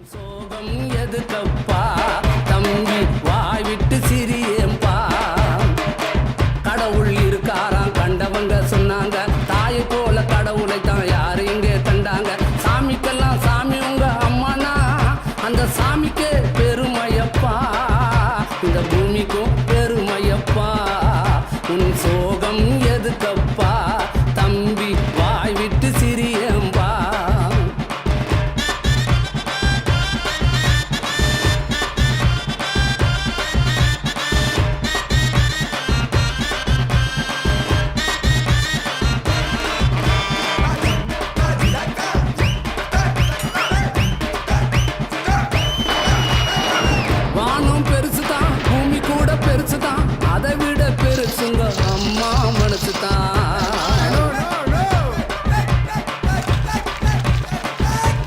சோகம் எதுக்கப்பா தம்பி வாய் விட்டு சிரியம்பா கடவுள் இருக்காராம் கண்டவங்க சொன்னாங்க தாயை போல கடவுளை தான் யாரு இங்கே கண்டாங்க சாமிக்கெல்லாம் சாமி உங்க அம்மானா அந்த சாமிக்கு பெருமையப்பா இந்த பூமிக்கும் பெருமையப்பா உன் சோகம் எதுக்கப்பா தம்பி வாய் விட்டு சிரியம்பா வானம் பெருசுதான் பூமி கூட பெருசுதான் அதை விட பெருசுங்க அம்மா மனசுதான்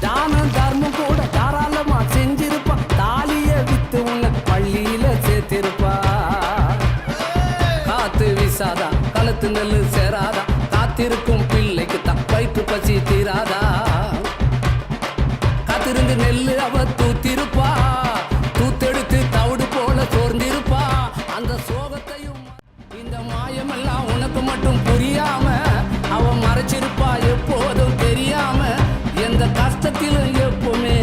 தான தர்மம் கூட தாராளமா செஞ்சிருப்பா தாலிய வித்து உன்னை பள்ளியில சேர்த்திருப்பா காத்து வீசாதா கழுத்து நெல்லு சேராதா காத்திருக்கும் பிள்ளைக்கு வயிற்று பசி தீராதா காத்திருந்து நெல்லு அவ தூத்திருப்பா தூத்தெடுத்து தவிடு போல சோர்ந்திருப்பா அந்த சோகத்தையும் இந்த மாயமெல்லாம் உனக்கு மட்டும் புரியாம அவ மறைச்சிருப்பா எப்போதும் தெரியாம எந்த கஷ்டத்திலும் எப்பவுமே